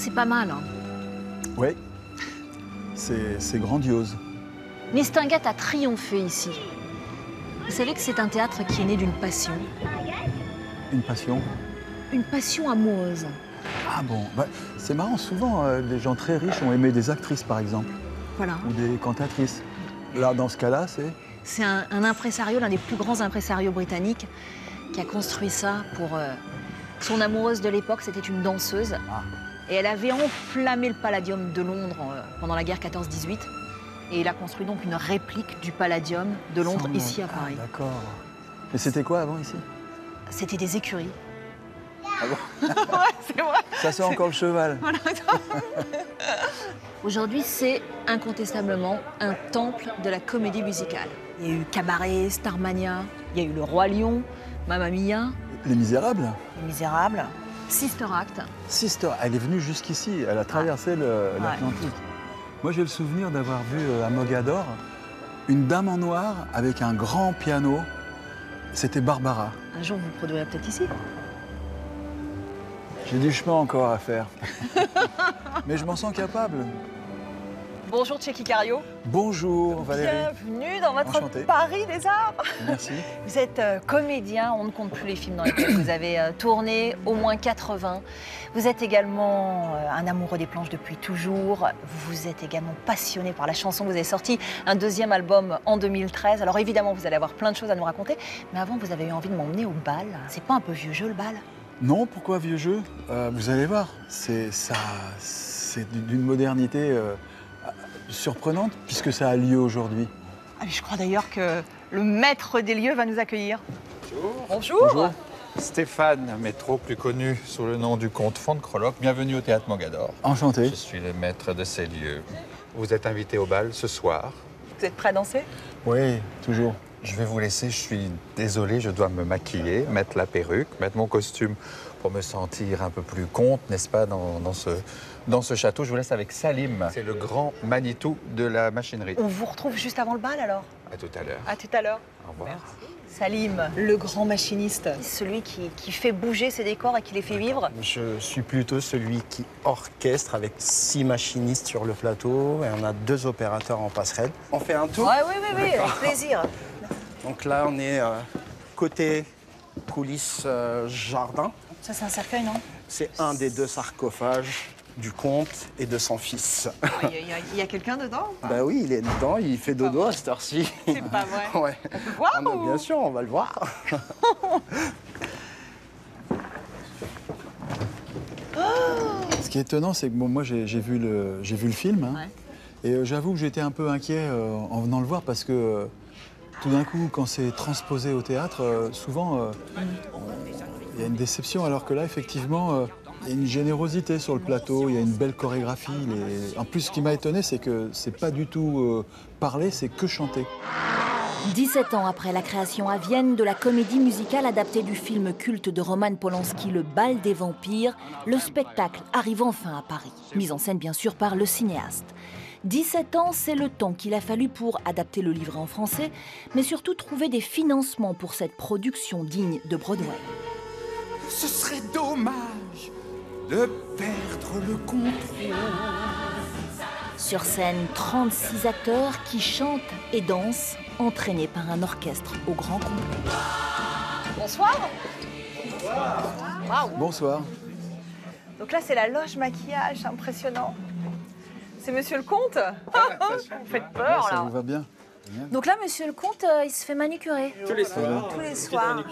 C'est pas mal, hein. Oui, c'est grandiose. Mistinguett a triomphé ici. Vous savez que c'est un théâtre qui est né d'une passion. Une passion. Une passion amoureuse. Ah bon, bah, c'est marrant, souvent les gens très riches ont aimé des actrices par exemple, Voilà. ou des cantatrices. Là, dans ce cas-là, c'est... C'est un impresario, l'un des plus grands impresarios britanniques, qui a construit ça pour son amoureuse de l'époque. C'était une danseuse. Ah. Et elle avait enflammé le Palladium de Londres pendant la guerre 14-18. Et il a construit donc une réplique du Palladium de Londres, ici à Paris. Ah, d'accord. Mais c'était quoi avant ici? C'était des écuries. Ah bon? Ouais, c'est vrai. Ça sent encore le cheval. Voilà. Aujourd'hui, c'est incontestablement un temple de la comédie musicale. Il y a eu Cabaret, Starmania, il y a eu Le Roi Lion, Mamma Mia, Les Misérables? Les Misérables, Sister Act. Sister, elle est venue jusqu'ici, elle a traversé l'Atlantique. Moi, j'ai le souvenir d'avoir vu à Mogador une dame en noir avec un grand piano. C'était Barbara. Un jour, vous produirez peut-être ici. J'ai du chemin encore à faire. Mais je m'en sens capable. Bonjour Tchéky Cario. Bonjour Valérie. Bienvenue dans votre Enchanté. Paris des arts. Merci. Vous êtes comédien, on ne compte plus les films dans lesquels vous avez tourné, au moins 80. Vous êtes également un amoureux des planches depuis toujours. Vous êtes également passionné par la chanson. Vous avez sorti un deuxième album en 2013. Alors évidemment, vous allez avoir plein de choses à nous raconter. Mais avant, vous avez eu envie de m'emmener au bal. C'est pas un peu vieux jeu, le bal? Non, pourquoi vieux jeu? Vous allez voir, c'est d'une modernité surprenante puisque ça a lieu aujourd'hui. Ah, mais je crois d'ailleurs que le maître des lieux va nous accueillir. Bonjour. Bonjour. Bonjour. Stéphane Métro, plus connu sous le nom du comte Font de Croloc. Bienvenue au Théâtre Mogador. Enchanté. Je suis le maître de ces lieux. Vous êtes invité au bal ce soir. Vous êtes prêt à danser? Oui, toujours. Je vais vous laisser, je suis désolé, je dois me maquiller, mettre la perruque, mettre mon costume pour me sentir un peu plus comte, n'est-ce pas, dans ce château. Je vous laisse avec Salim. C'est le grand Manitou de la machinerie. On vous retrouve juste avant le bal alors? À tout à l'heure. À tout à l'heure. Au revoir. Salim, le grand machiniste, celui qui fait bouger ses décors et qui les fait vivre. Je suis plutôt celui qui orchestre avec 6 machinistes sur le plateau et on a 2 opérateurs en passerelle. On fait un tour? Ouais, oui, avec plaisir. Donc là, on est côté coulisses jardin. Ça, c'est un cercueil, non? C'est un des 2 sarcophages du comte et de son fils. Il y a quelqu'un dedans? Bah oui, il est dedans, il fait dodo à cette heure-ci. C'est pas vrai. Ouais. On peut voir ou... Bien sûr, on va le voir. Ce qui est étonnant, c'est que bon, moi j'ai vu le film, hein, et j'avoue que j'étais un peu inquiet en venant le voir parce que tout d'un coup, quand c'est transposé au théâtre, souvent il y a une déception, alors que là, effectivement, il y a une générosité sur le plateau, il y a une belle chorégraphie. En plus, ce qui m'a étonné, c'est que c'est pas du tout parler, c'est que chanter. 17 ans après la création à Vienne de la comédie musicale adaptée du film culte de Roman Polanski, Le Bal des Vampires, le spectacle arrive enfin à Paris, mise en scène bien sûr par le cinéaste. 17 ans, c'est le temps qu'il a fallu pour adapter le livret en français, mais surtout trouver des financements pour cette production digne de Broadway. Ce serait dommage de perdre le contrôle. Sur scène, 36 acteurs qui chantent et dansent, entraînés par un orchestre au grand complet. Bonsoir. Waouh. Bonsoir. Donc là, c'est la loge maquillage, impressionnant. C'est Monsieur le Comte. Vous faites peur, Ça là. vous va bien? Donc là, Monsieur le Comte, il se fait manucurer. Tous les soirs. Tous les soirs.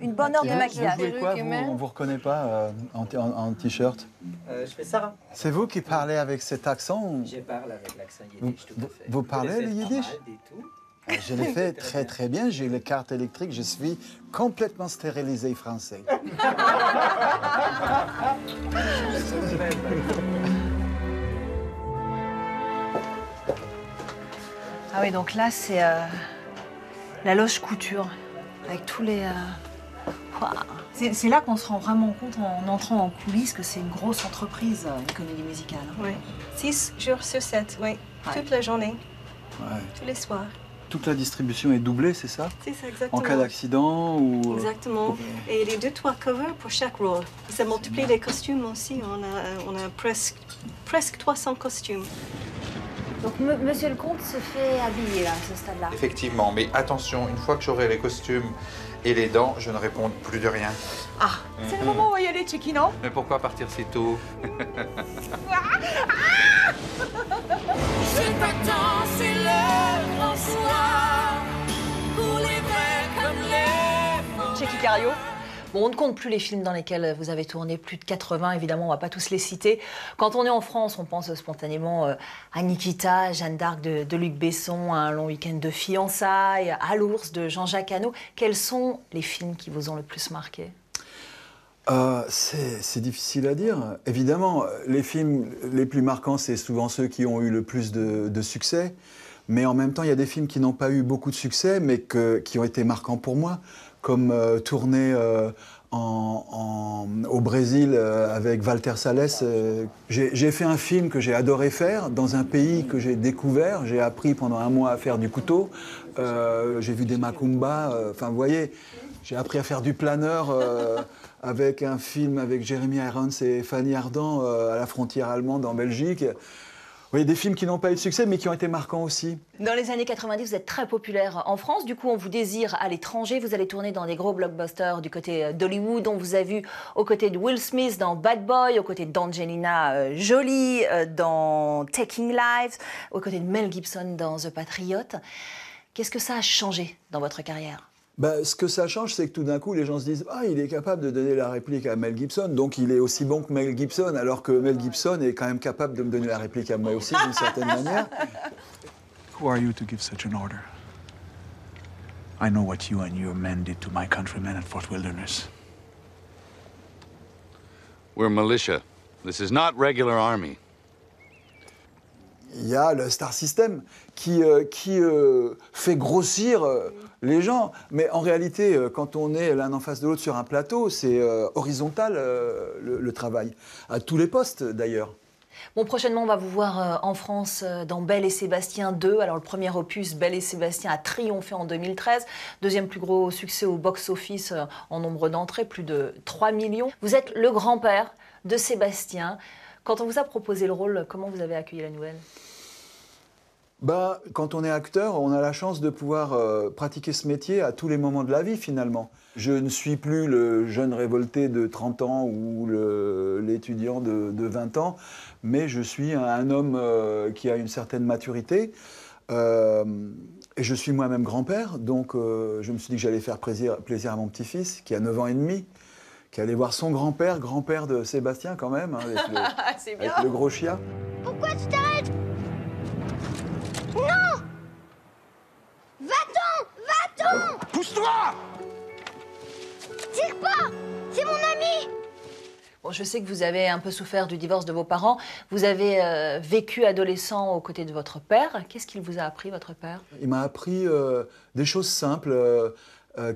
Une bonne heure de Vous maquillage. jouez quoi, vous? On vous reconnaît pas en t-shirt? Je fais Sarah. C'est vous qui parlez avec cet accent? Ou... Je parle avec l'accent Vous, yiddish, tout à fait. vous parlez le yiddish? Je l'ai fait très très bien, j'ai les cartes électriques, je suis complètement stérilisé français. Ah oui, donc là, c'est la loge couture, avec tous les... Waouh. C'est là qu'on se rend vraiment compte en entrant en coulisses que c'est une grosse entreprise, une comédie musicale. Oui. 6 jours sur 7, oui. Ouais. Toute la journée, Ouais. tous les soirs. toute la distribution est doublée, c'est ça? C'est ça, exactement. En cas d'accident ou... Exactement. Et les 2-3 covers pour chaque rôle. Ça multiplie les costumes aussi. On a presque 300 costumes. Donc Monsieur le Comte se fait habiller là, à ce stade-là. Effectivement, mais attention, une fois que j'aurai les costumes et les dents, je ne réponds plus de rien. Ah, c'est le moment où on va y aller, Chiquino. Mais pourquoi partir si tôt? Je t'attends, c'est le grand soir, pour les vrais comme les faux. Chez Kikario. Bon, on ne compte plus les films dans lesquels vous avez tourné, plus de 80, évidemment, on ne va pas tous les citer. Quand on est en France, on pense spontanément à Nikita, Jeanne d'Arc de Luc Besson, à Un long week-end de fiançailles, à L'Ours de Jean-Jacques Hano. Quels sont les films qui vous ont le plus marqué? C'est difficile à dire. Évidemment, les films les plus marquants, c'est souvent ceux qui ont eu le plus de succès. Mais en même temps, il y a des films qui n'ont pas eu beaucoup de succès, mais qui ont été marquants pour moi, comme tourner au Brésil avec Walter Salles. J'ai fait un film que j'ai adoré faire dans un pays que j'ai découvert. J'ai appris pendant un mois à faire du couteau. J'ai vu des macumbas. Enfin, vous voyez, j'ai appris à faire du planeur avec un film avec Jeremy Irons et Fanny Ardant à la frontière allemande en Belgique. Vous voyez, des films qui n'ont pas eu de succès, mais qui ont été marquants aussi. Dans les années 90, vous êtes très populaire en France. Du coup, on vous désire à l'étranger. Vous allez tourner dans des gros blockbusters du côté d'Hollywood. On vous a vu aux côtés de Will Smith dans Bad Boy, aux côtés d'Angelina Jolie dans Taking Lives, aux côtés de Mel Gibson dans The Patriot. Qu'est-ce que ça a changé dans votre carrière? Ce que ça change, c'est que tout d'un coup, les gens se disent « Ah, il est capable de donner la réplique à Mel Gibson, donc il est aussi bon que Mel Gibson, alors que Mel Gibson est quand même capable de me donner la réplique à moi aussi, d'une certaine manière. » Who are you to give such an order? I know what you and your men did to my countrymen at Fort Wilderness. We're militia. This is not regular army. Il y a le Star System qui fait grossir les gens. Mais en réalité, quand on est l'un en face de l'autre sur un plateau, c'est horizontal le travail, à tous les postes d'ailleurs. Bon, prochainement, on va vous voir en France dans Belle et Sébastien 2. Alors, le premier opus, Belle et Sébastien, a triomphé en 2013. Deuxième plus gros succès au box-office en nombre d'entrées, plus de 3 millions. Vous êtes le grand-père de Sébastien. Quand on vous a proposé le rôle, comment vous avez accueilli la nouvelle? Quand on est acteur, on a la chance de pouvoir pratiquer ce métier à tous les moments de la vie, finalement. Je ne suis plus le jeune révolté de 30 ans ou l'étudiant de 20 ans, mais je suis un homme qui a une certaine maturité. Et je suis moi-même grand-père, donc je me suis dit que j'allais faire plaisir à mon petit-fils, qui a 9 ans et demi, qui allait voir son grand-père, grand-père de Sébastien quand même, hein, avec le gros chien. Pourquoi tu t'arrêtes? Non! Va-t'en! Va-t'en! Pousse-toi! Tire pas! C'est mon ami! Bon, je sais que vous avez un peu souffert du divorce de vos parents. Vous avez vécu adolescent aux côtés de votre père. Qu'est-ce qu'il vous a appris, votre père? Il m'a appris des choses simples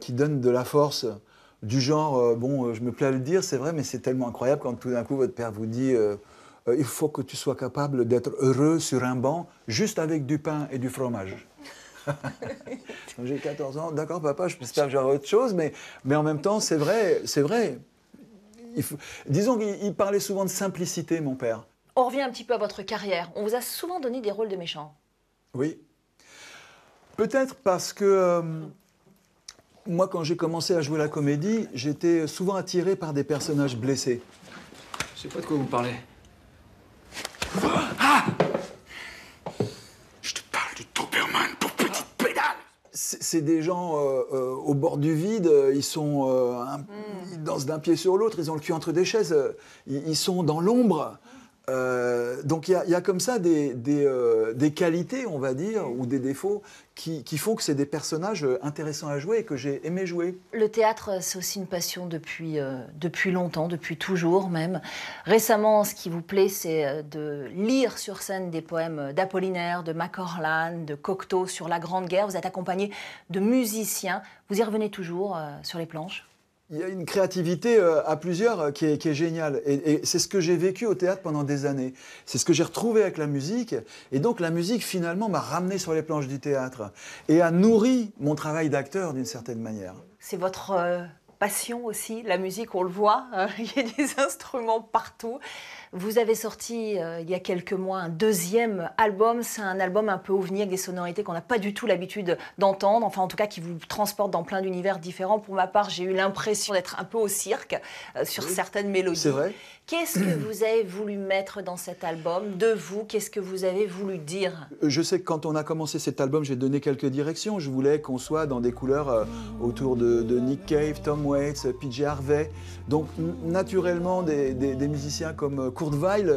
qui donnent de la force. Du genre, je me plais à le dire, c'est vrai, mais c'est tellement incroyable quand tout d'un coup votre père vous dit il faut que tu sois capable d'être heureux sur un banc juste avec du pain et du fromage. J'ai 14 ans, d'accord papa, j'espère que j'aurai autre chose, mais en même temps, c'est vrai. Disons qu'il parlait souvent de simplicité, mon père. On revient un petit peu à votre carrière. On vous a souvent donné des rôles de méchants. Oui. Peut-être parce que moi, quand j'ai commencé à jouer la comédie, j'étais souvent attiré par des personnages blessés. Je sais pas de quoi vous parlez. Ah! Je te parle du Doberman pour petite pédale. C'est des gens au bord du vide, ils sont ils dansent d'un pied sur l'autre, ils ont le cul entre des chaises, ils sont dans l'ombre. Donc il y a comme ça des qualités, on va dire, ou des défauts qui font que c'est des personnages intéressants à jouer et que j'ai aimé jouer. Le théâtre, c'est aussi une passion depuis longtemps, depuis toujours même. Récemment, ce qui vous plaît, c'est de lire sur scène des poèmes d'Apollinaire, de Macorlan, de Cocteau sur la Grande Guerre. Vous êtes accompagné de musiciens. Vous y revenez toujours sur les planches? Il y a une créativité à plusieurs qui est géniale. Et c'est ce que j'ai vécu au théâtre pendant des années. C'est ce que j'ai retrouvé avec la musique. Et donc la musique, finalement, m'a ramené sur les planches du théâtre et a nourri mon travail d'acteur d'une certaine manière. C'est votre passion aussi, la musique, on le voit. Il y a des instruments partout. Vous avez sorti il y a quelques mois un deuxième album. C'est un album un peu ovni avec des sonorités qu'on n'a pas du tout l'habitude d'entendre. Enfin, en tout cas, qui vous transporte dans plein d'univers différents. Pour ma part, j'ai eu l'impression d'être un peu au cirque sur certaines mélodies. C'est vrai. Qu'est-ce que vous avez voulu mettre dans cet album de vous? Qu'est-ce que vous avez voulu dire? Je sais que quand on a commencé cet album, j'ai donné quelques directions. Je voulais qu'on soit dans des couleurs autour de Nick Cave, Tom Waits, PJ Harvey. Donc naturellement, des musiciens comme Kurt Weill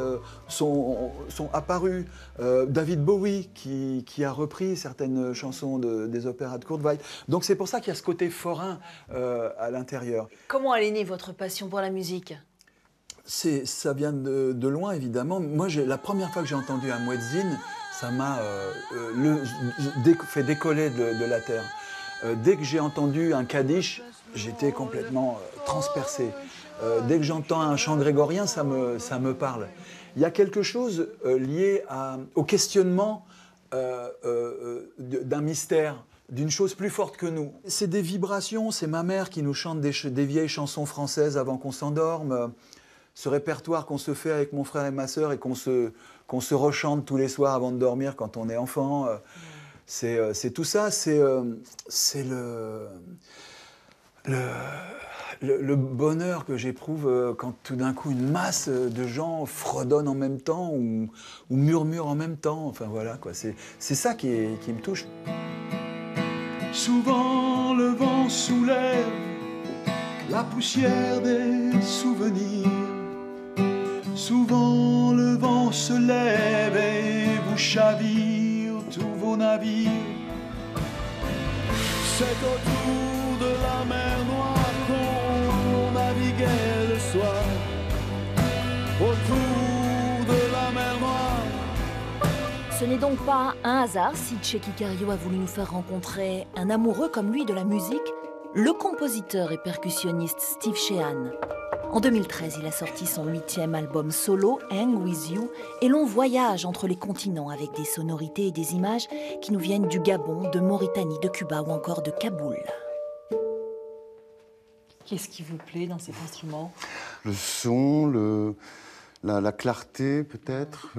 sont apparus. David Bowie qui a repris certaines chansons des opéras de Kurt Weill. Donc c'est pour ça qu'il y a ce côté forain à l'intérieur. Comment est née votre passion pour la musique? Ça vient de loin, évidemment. Moi, la première fois que j'ai entendu un muezzin, ça m'a fait décoller de la terre. Dès que j'ai entendu un kaddish, j'étais complètement transpercé. Dès que j'entends un chant grégorien, ça me parle. Il y a quelque chose lié au questionnement d'un mystère, d'une chose plus forte que nous. C'est des vibrations, c'est ma mère qui nous chante des vieilles chansons françaises avant qu'on s'endorme. Ce répertoire qu'on se fait avec mon frère et ma sœur et qu'on se rechante tous les soirs avant de dormir quand on est enfant, c'est tout ça, c'est le bonheur que j'éprouve quand tout d'un coup une masse de gens fredonne en même temps ou murmure en même temps. Enfin voilà, quoi. C'est ça qui me touche. Souvent le vent soulève la poussière des souvenirs. Souvent le vent se lève et vous chavire tous vos navires. C'est autour de la mer Noire qu'on naviguait le soir. Autour de la mer Noire. Ce n'est donc pas un hasard si Tchéky Karyo a voulu nous faire rencontrer un amoureux comme lui de la musique, le compositeur et percussionniste Steve Shehan. En 2013, il a sorti son 8e album solo, Hang With You, et l'on voyage entre les continents avec des sonorités et des images qui nous viennent du Gabon, de Mauritanie, de Cuba ou encore de Kaboul. Qu'est-ce qui vous plaît dans cet instrument? Le son, la clarté peut-être,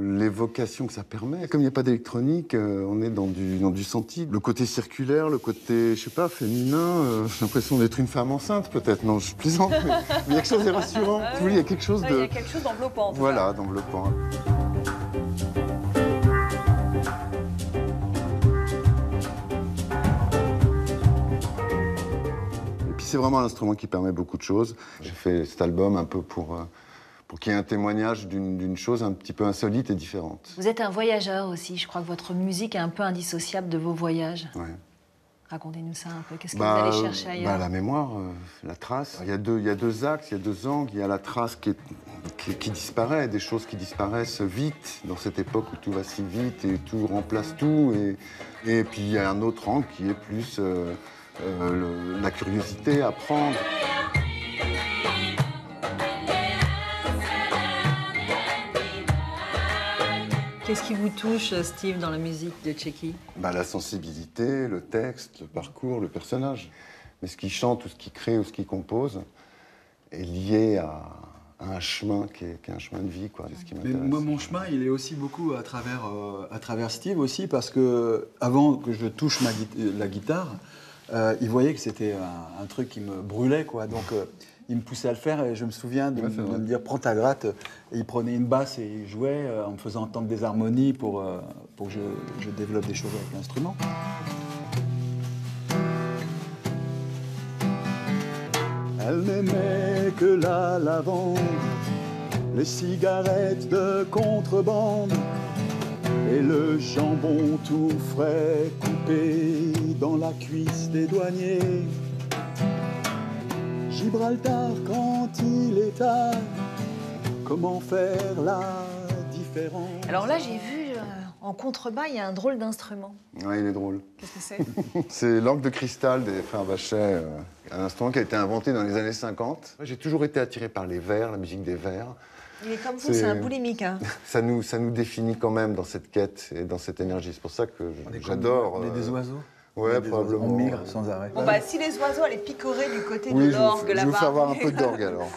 l'évocation que ça permet. Comme il n'y a pas d'électronique, on est dans du senti. Le côté circulaire, le côté, je sais pas, féminin, j'ai l'impression d'être une femme enceinte peut-être. Non, je plaisante, mais il y a quelque chose de rassurant. Il y a quelque chose de... Il y a quelque chose d'enveloppant. Voilà, d'enveloppant. Et puis c'est vraiment un instrument qui permet beaucoup de choses. J'ai fait cet album un peu pour qu'il y ait un témoignage d'une chose un petit peu insolite et différente. Vous êtes un voyageur aussi. Je crois que votre musique est un peu indissociable de vos voyages. Ouais. Racontez-nous ça un peu. Qu'est-ce que vous allez chercher ailleurs? La mémoire, la trace. Il y a deux axes, il y a deux angles. Il y a la trace qui disparaît, des choses qui disparaissent vite, dans cette époque où tout va si vite et tout remplace tout. Et puis il y a un autre angle qui est plus la curiosité, apprendre. Qu'est-ce qui vous touche, Steve, dans la musique de Tchéky? La sensibilité, le texte, le parcours, le personnage. Mais ce qu'il chante ou ce qu'il crée ou ce qu'il compose est lié à un chemin qui est un chemin de vie, quoi. C'est ce qui m'intéresse. Mais moi, mon chemin, il est aussi beaucoup à travers Steve aussi, parce que avant que je touche la guitare, il voyait que c'était un truc qui me brûlait, quoi. Donc il me poussait à le faire et je me souviens de me dire prends ta gratte. Et il prenait une basse et il jouait en me faisant entendre des harmonies pour que je développe des choses avec l'instrument. Elle n'aimait que la lavande, les cigarettes de contrebande et le jambon tout frais coupé dans la cuisse des douaniers. Gibraltar quand il est tard, comment faire la différence? Alors là, j'ai vu En contrebas, il y a un drôle d'instrument. Ouais, il est drôle. Qu'est-ce que c'est? C'est l'orgue de cristal des frères Vachet, un instrument qui a été inventé dans les années 50. J'ai toujours été attiré par les vers, la musique des vers. Il est comme vous, c'est un boulimique. Hein. Ça nous définit quand même dans cette quête et dans cette énergie. C'est pour ça que j'adore. On est des oiseaux. Ouais, probablement. On migre sans arrêt. Bon, bah, si les oiseaux allaient picorer du côté oui, de l'orgue là-bas. Je vais vous faire voir un peu d'orgue alors.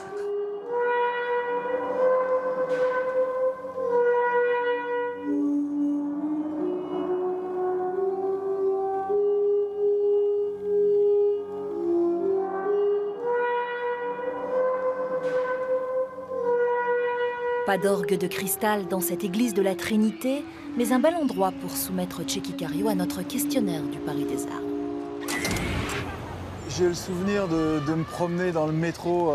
Pas d'orgue de cristal dans cette église de la Trinité, mais un bel endroit pour soumettre Tchéky Karyo à notre questionnaire du Paris des Arts. J'ai le souvenir de me promener dans le métro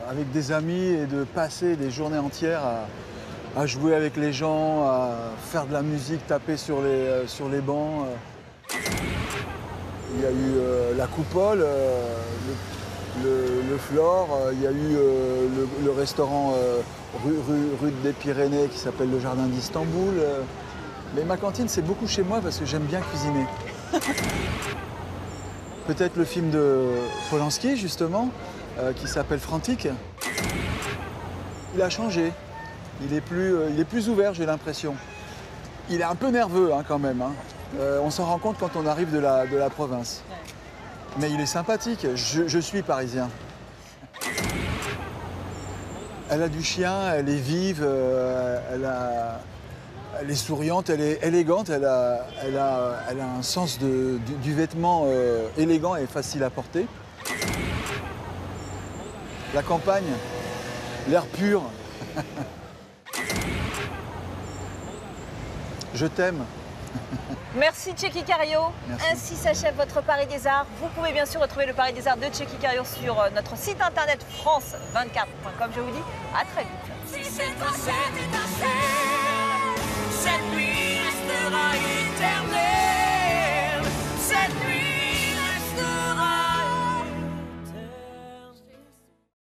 avec des amis et de passer des journées entières à jouer avec les gens, à faire de la musique, taper sur les bancs. Il y a eu la coupole, le Flore, il y a eu le restaurant rue des Pyrénées qui s'appelle le Jardin d'Istanbul. Mais ma cantine, c'est beaucoup chez moi parce que j'aime bien cuisiner. Peut-être le film de Polanski, justement, qui s'appelle Frantic. Il a changé. Il est plus ouvert, j'ai l'impression. Il est un peu nerveux, hein, quand même. Hein. On s'en rend compte quand on arrive de la province. Mais il est sympathique. Je suis parisien. Elle a du chien, elle est vive, elle est souriante, elle est élégante, elle a un sens du vêtement élégant et facile à porter. La campagne, l'air pur. Je t'aime. Merci Tchéky Karyo. Ainsi s'achève votre Paris des Arts. Vous pouvez bien sûr retrouver le Paris des Arts de Tchéky Karyo sur notre site internet france24.com. Je vous dis à très vite. Si cette recette est un fait, cette nuit restera éternelle.